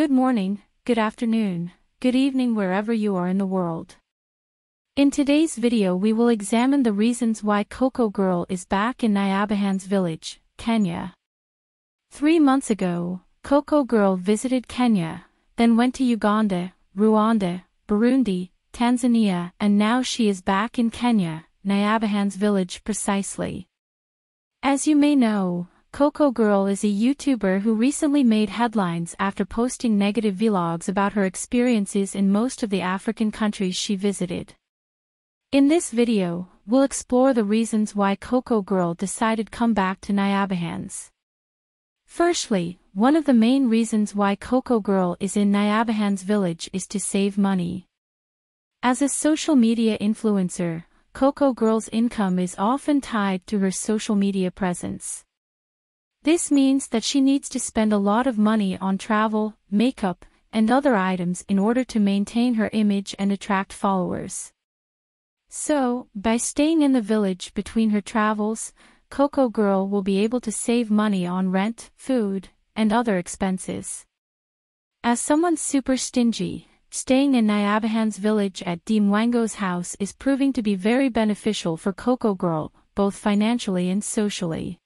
Good morning, good afternoon, good evening wherever you are in the world. In today's video we will examine the reasons why Coco Girl is back in Nyabahand's village, Kenya. 3 months ago, Coco Girl visited Kenya, then went to Uganda, Rwanda, Burundi, Tanzania, and now she is back in Kenya, Nyabahand's village precisely. As you may know, Coco Girl is a YouTuber who recently made headlines after posting negative vlogs about her experiences in most of the African countries she visited. In this video, we'll explore the reasons why Coco Girl decided to come back to Nyabahand's. Firstly, one of the main reasons why Coco Girl is in Nyabahand's village is to save money. As a social media influencer, Coco Girl's income is often tied to her social media presence. This means that she needs to spend a lot of money on travel, makeup, and other items in order to maintain her image and attract followers. So, by staying in the village between her travels, Coco Girl will be able to save money on rent, food, and other expenses. As someone super stingy, staying in Nyabahand's village at deemwango's house is proving to be very beneficial for Coco Girl, both financially and socially.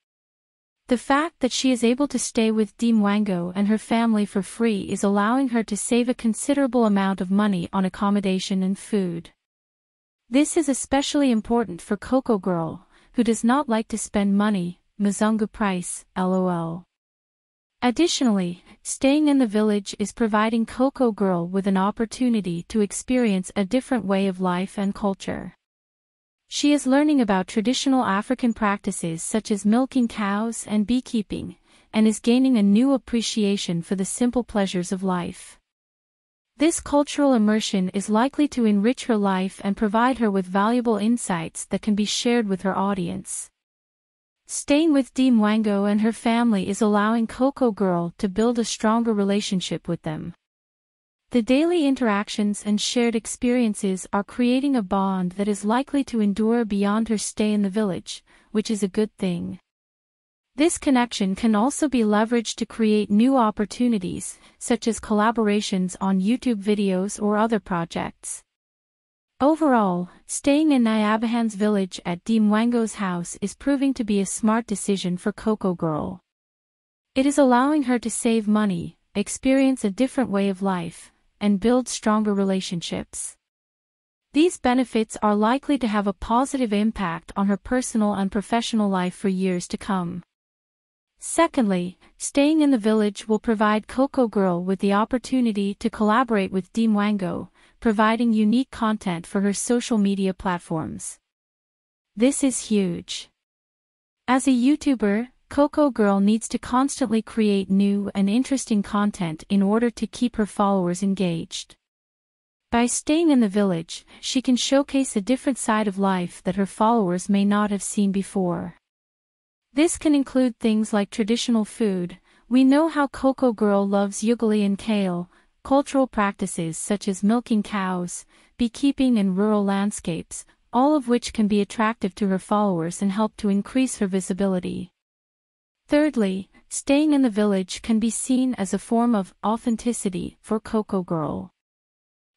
The fact that she is able to stay with deemwango and her family for free is allowing her to save a considerable amount of money on accommodation and food. This is especially important for Coco Girl, who does not like to spend money, Mzungu price, lol. Additionally, staying in the village is providing Coco Girl with an opportunity to experience a different way of life and culture. She is learning about traditional African practices such as milking cows and beekeeping, and is gaining a new appreciation for the simple pleasures of life. This cultural immersion is likely to enrich her life and provide her with valuable insights that can be shared with her audience. Staying with deemwango and her family is allowing Coco Girl to build a stronger relationship with them. The daily interactions and shared experiences are creating a bond that is likely to endure beyond her stay in the village, which is a good thing. This connection can also be leveraged to create new opportunities, such as collaborations on YouTube videos or other projects. Overall, staying in Nyabahand's village at deemwango's house is proving to be a smart decision for Coco Girl. It is allowing her to save money, experience a different way of life, and build stronger relationships. These benefits are likely to have a positive impact on her personal and professional life for years to come. Secondly, staying in the village will provide Coco Girl with the opportunity to collaborate with deemwango, providing unique content for her social media platforms. This is huge. As a YouTuber, Coco Girl needs to constantly create new and interesting content in order to keep her followers engaged. By staying in the village, she can showcase a different side of life that her followers may not have seen before. This can include things like traditional food. We know how Coco Girl loves ugali and kale, cultural practices such as milking cows, beekeeping and rural landscapes, all of which can be attractive to her followers and help to increase her visibility. Thirdly, staying in the village can be seen as a form of authenticity for Coco Girl.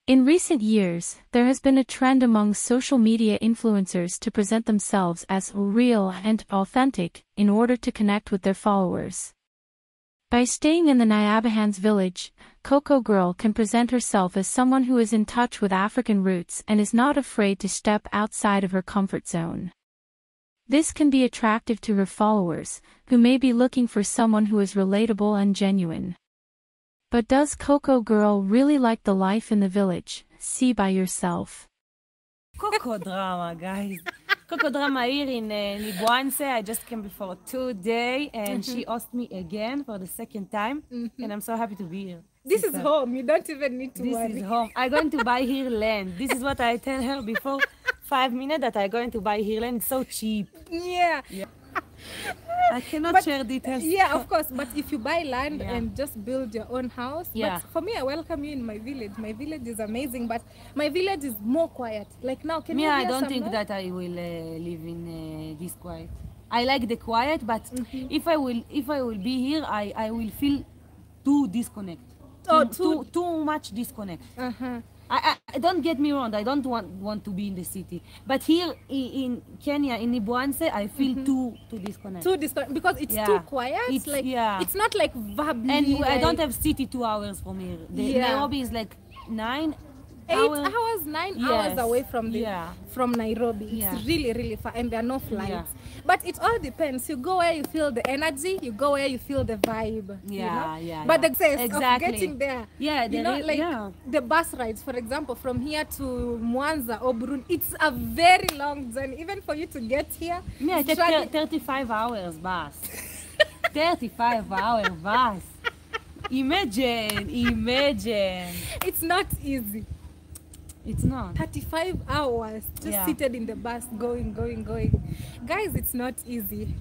In recent years, there has been a trend among social media influencers to present themselves as real and authentic in order to connect with their followers. By staying in the Nyabahand's village, Coco Girl can present herself as someone who is in touch with African roots and is not afraid to step outside of her comfort zone. This can be attractive to her followers, who may be looking for someone who is relatable and genuine. But does Coco Girl really like the life in the village? See by yourself. Coco drama, guys. Coco drama here in Nibwanse. I just came before 2 days and she asked me again for the second time. And I'm so happy to be here. This is home. You don't even need to worry. This is home. I'm going to buy here land. This is what I tell her before 5 minutes that I'm going to buy here land. It's so cheap. Yeah. I cannot share details. Yeah, of course. But if you buy land and just build your own house. Yeah. But for me, I welcome you in my village. My village is amazing, but my village is more quiet. Like now, can you hear I don't some think noise? that I will live in this quiet. I like the quiet, but if I will be here, I will feel too disconnect. Too much disconnect. Don't get me wrong, I don't want to be in the city, but here in Kenya, in Ibwanse, I feel too disconnect. Too disconnect because it's too quiet. It's not like bubbly. And I don't have city 2 hours from here. Nairobi is like 9 hours, 9 hours away from from Nairobi. It's really far, and there are no flights. But it all depends. You go where you feel the energy. You go where you feel the vibe. But the access of getting there. The bus rides, for example, from here to Mwanza or Burundi, it's a very long journey. Even for you to get here. I take 35 hours bus. 35-hour bus. Imagine. It's not easy. It's not. 35 hours just seated in the bus, going. Guys, it's not easy,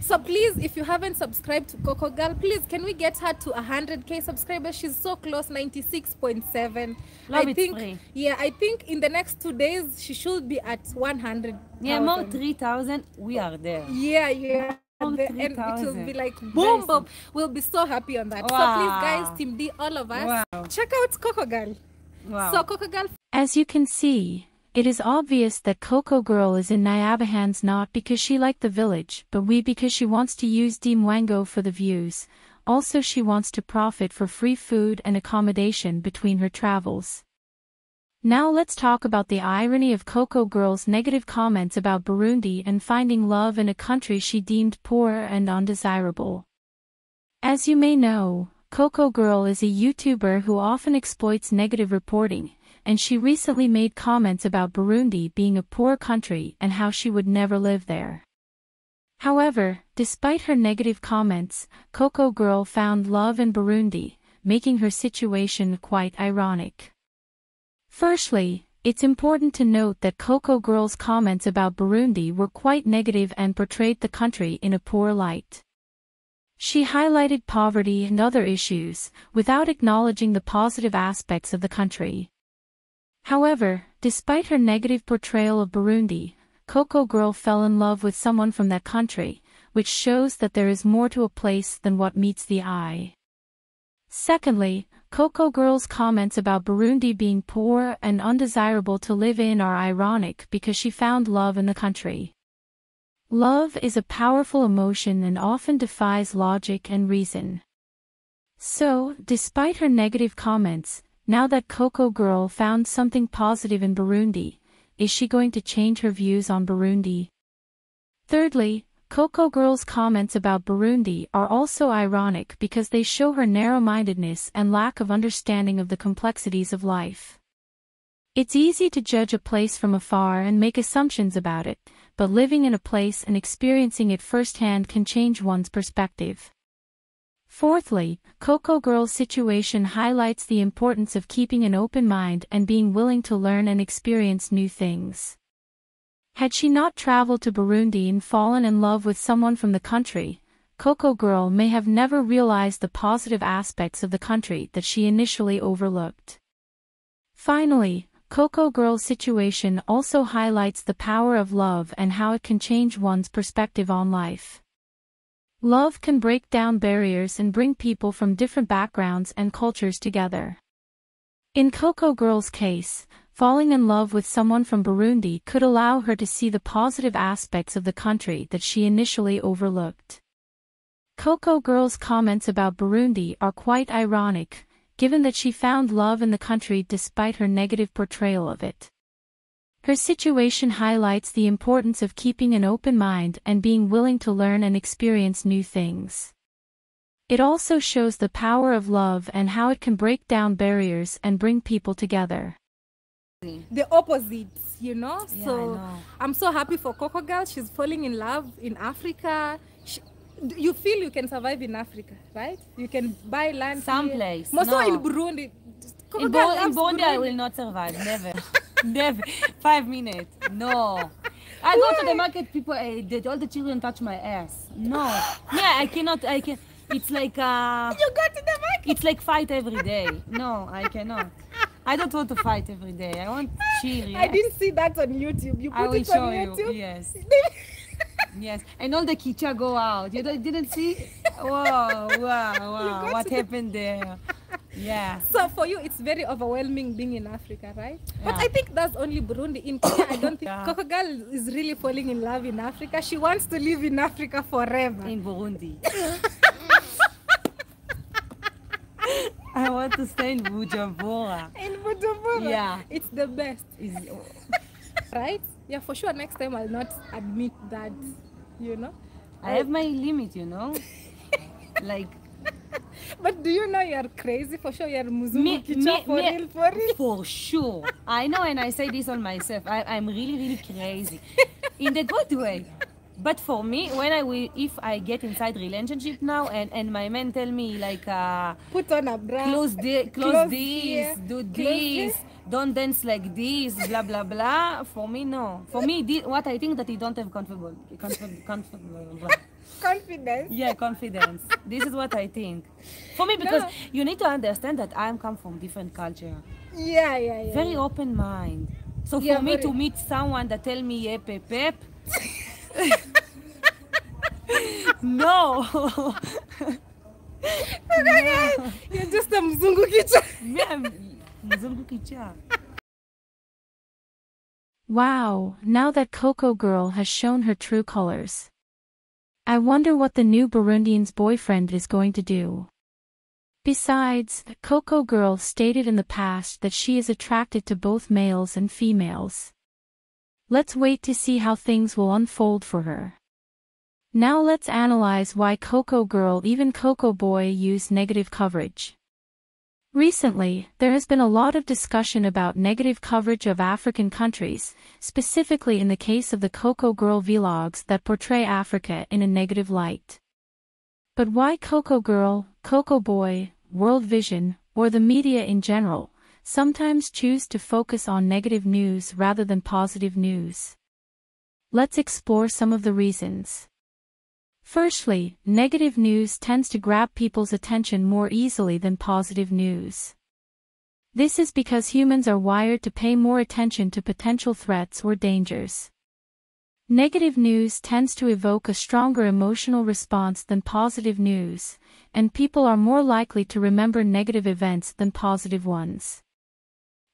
So please, if you haven't subscribed to Coco Girl, please, can we get her to 100K subscribers? She's so close, 96.7. I think in the next 2 days, she should be at 100. More 3,000, we are there. And it will be like boom. We'll be so happy on that. So please, guys, Team D, all of us, check out Coco Girl. So Coco Girl. As you can see, it is obvious that Coco Girl is in Nyabahands not because she liked the village, but because she wants to use deemwango for the views. Also, she wants to profit for free food and accommodation between her travels. Now let's talk about the irony of Coco Girl's negative comments about Burundi and finding love in a country she deemed poor and undesirable. As you may know, Coco Girl is a YouTuber who often exploits negative reporting, and she recently made comments about Burundi being a poor country and how she would never live there. However, despite her negative comments, Coco Girl found love in Burundi, making her situation quite ironic. Firstly, it's important to note that Coco Girl's comments about Burundi were quite negative and portrayed the country in a poor light. She highlighted poverty and other issues, without acknowledging the positive aspects of the country. However, despite her negative portrayal of Burundi, Coco Girl fell in love with someone from that country, which shows that there is more to a place than what meets the eye. Secondly, Coco Girl's comments about Burundi being poor and undesirable to live in are ironic because she found love in the country. Love is a powerful emotion and often defies logic and reason. So, despite her negative comments, now that Coco Girl found something positive in Burundi, is she going to change her views on Burundi? Thirdly, Coco Girl's comments about Burundi are also ironic because they show her narrow-mindedness and lack of understanding of the complexities of life. It's easy to judge a place from afar and make assumptions about it, but living in a place and experiencing it firsthand can change one's perspective. Fourthly, Coco Girl's situation highlights the importance of keeping an open mind and being willing to learn and experience new things. Had she not traveled to Burundi and fallen in love with someone from the country, Coco Girl may have never realized the positive aspects of the country that she initially overlooked. Finally, Coco Girl's situation also highlights the power of love and how it can change one's perspective on life. Love can break down barriers and bring people from different backgrounds and cultures together. In Coco Girl's case, falling in love with someone from Burundi could allow her to see the positive aspects of the country that she initially overlooked. Coco Girl's comments about Burundi are quite ironic, given that she found love in the country despite her negative portrayal of it. Her situation highlights the importance of keeping an open mind and being willing to learn and experience new things. It also shows the power of love and how it can break down barriers and bring people together. The opposites, Yeah, so I'm so happy for Coco Girl. She's falling in love in Africa. You feel you can survive in Africa, right? You can buy land Someplace. More so in Burundi. In Burundi, I will not survive. Never. Never. 5 minutes. No. I go to the market, people, all the children touch my ass. No. Yeah, I cannot. It's like, You go to the market? it's like fight every day. No, I cannot. I don't want to fight every day. I want chill. Yes. I didn't see that on YouTube. You put I will it on show YouTube? you. Yes. Yes. And all the kicha go out. You didn't see? Wow. What happened there? Yeah. So for you, it's very overwhelming being in Africa, right? But I think that's only Burundi. In Kenya, I don't think Coco girl is really falling in love in Africa. She wants to live in Africa forever. In Burundi. I want to stay in Bujumbura. In Bujumbura? Yeah. It's the best. Right? Yeah, for sure. Next time I'll not admit that, you know. I have my limit, you know. Like. But do you know you're crazy? For sure you're Muzungu Kicha, for real, for real. For sure. I know, and I say this on myself. I'm really, really crazy. In the good way. But for me, if I get inside relationship now and my man tell me like put on a bra, close this, do this, don't dance like this, blah blah blah. For me, no. For me, what I think that he don't have confidence. Yeah, confidence. This is what I think. For me, because you need to understand that I come from different culture. Yeah. Very open mind. So for me to meet someone that tell me pep. No. You're just a Mzungu Kicha. Yeah, Mzungu Kicha. Wow, now that Coco girl has shown her true colors. I wonder what the new Burundian's boyfriend is going to do. Besides, Coco girl stated in the past that she is attracted to both males and females. Let's wait to see how things will unfold for her. Now let's analyze why Coco girl even Coco boy use negative coverage. Recently, there has been a lot of discussion about negative coverage of African countries, specifically in the case of the Coco girl vlogs that portray Africa in a negative light. But why Coco girl, Coco boy, World Vision, or the media in general, sometimes choose to focus on negative news rather than positive news? Let's explore some of the reasons. Firstly, negative news tends to grab people's attention more easily than positive news. This is because humans are wired to pay more attention to potential threats or dangers. Negative news tends to evoke a stronger emotional response than positive news, and people are more likely to remember negative events than positive ones.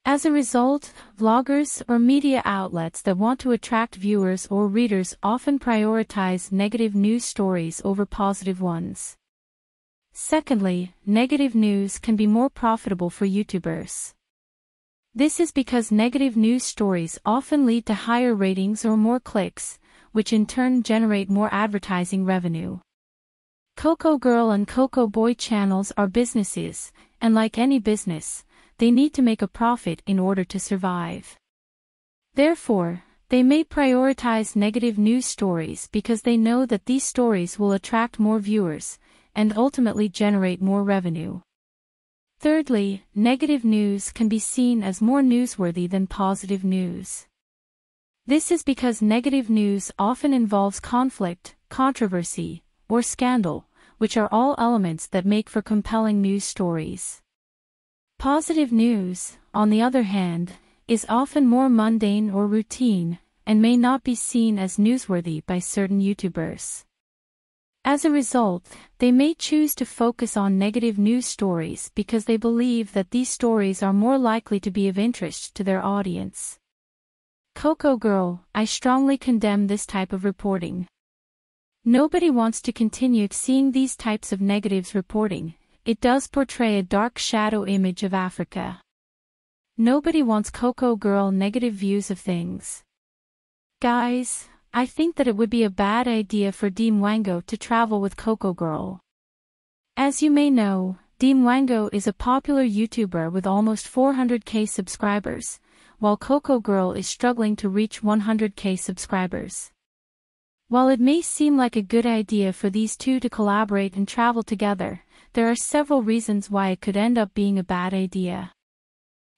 As a result, vloggers or media outlets that want to attract viewers or readers often prioritize negative news stories over positive ones. Secondly, negative news can be more profitable for YouTubers. This is because negative news stories often lead to higher ratings or more clicks, which in turn generate more advertising revenue. Coco girl and Coco boy channels are businesses, and like any business, they need to make a profit in order to survive. Therefore, they may prioritize negative news stories because they know that these stories will attract more viewers, and ultimately generate more revenue. Thirdly, negative news can be seen as more newsworthy than positive news. This is because negative news often involves conflict, controversy, or scandal, which are all elements that make for compelling news stories. Positive news, on the other hand, is often more mundane or routine, and may not be seen as newsworthy by certain YouTubers. As a result, they may choose to focus on negative news stories because they believe that these stories are more likely to be of interest to their audience. Coco girl, I strongly condemn this type of reporting. Nobody wants to continue seeing these types of negatives reporting. It does portray a dark shadow image of Africa. Nobody wants Coco girl negative views of things. Guys, I think that it would be a bad idea for deemwango to travel with Coco girl. As you may know, deemwango is a popular YouTuber with almost 400k subscribers, while Coco girl is struggling to reach 100k subscribers. While it may seem like a good idea for these two to collaborate and travel together, there are several reasons why it could end up being a bad idea.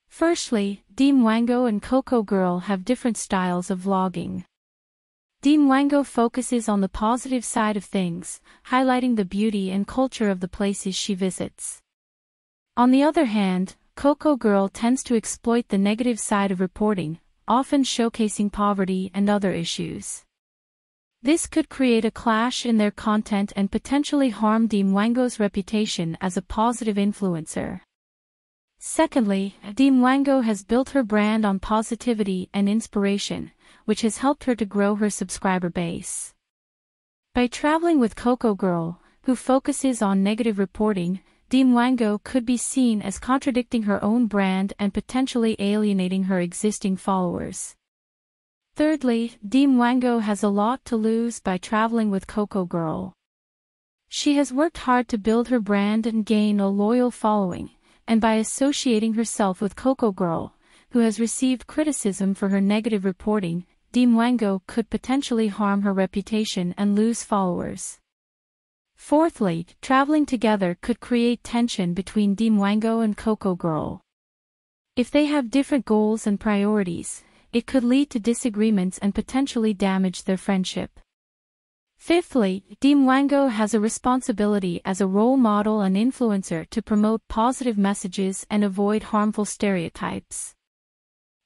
Firstly, deemwango and Coco girl have different styles of vlogging. Deemwango focuses on the positive side of things, highlighting the beauty and culture of the places she visits. On the other hand, Coco girl tends to exploit the negative side of reporting, often showcasing poverty and other issues. This could create a clash in their content and potentially harm deemwango's reputation as a positive influencer. Secondly, Mwango has built her brand on positivity and inspiration, which has helped her to grow her subscriber base. By traveling with Coco Girl, who focuses on negative reporting, Mwango could be seen as contradicting her own brand and potentially alienating her existing followers. Thirdly, Mwango has a lot to lose by traveling with Coco Girl. She has worked hard to build her brand and gain a loyal following, and by associating herself with Coco Girl, who has received criticism for her negative reporting, Mwango could potentially harm her reputation and lose followers. Fourthly, traveling together could create tension between Mwango and Coco Girl. If they have different goals and priorities, it could lead to disagreements and potentially damage their friendship. Fifthly, Mwango has a responsibility as a role model and influencer to promote positive messages and avoid harmful stereotypes.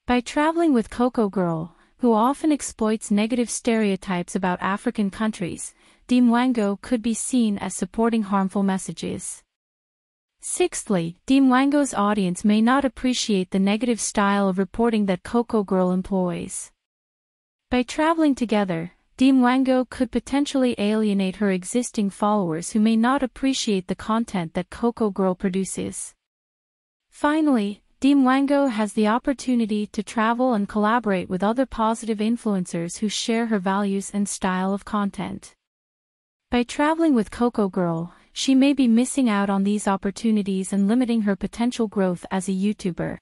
By traveling with Coco Girl, who often exploits negative stereotypes about African countries, Mwango could be seen as supporting harmful messages. Sixthly, Mwango's audience may not appreciate the negative style of reporting that Coco Girl employs. By traveling together, Mwango could potentially alienate her existing followers who may not appreciate the content that Coco Girl produces. Finally, Mwango has the opportunity to travel and collaborate with other positive influencers who share her values and style of content. By traveling with Coco Girl, she may be missing out on these opportunities and limiting her potential growth as a YouTuber.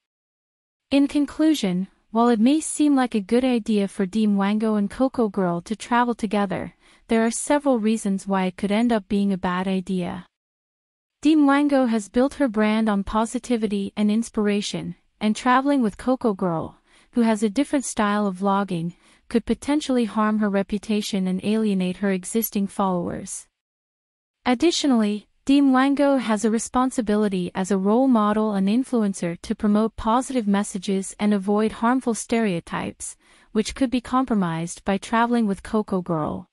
In conclusion, while it may seem like a good idea for Mwango and Coco Girl to travel together, there are several reasons why it could end up being a bad idea. Mwango has built her brand on positivity and inspiration, and traveling with Coco Girl, who has a different style of vlogging, could potentially harm her reputation and alienate her existing followers. Additionally, Mwango has a responsibility as a role model and influencer to promote positive messages and avoid harmful stereotypes, which could be compromised by traveling with Coco Girl.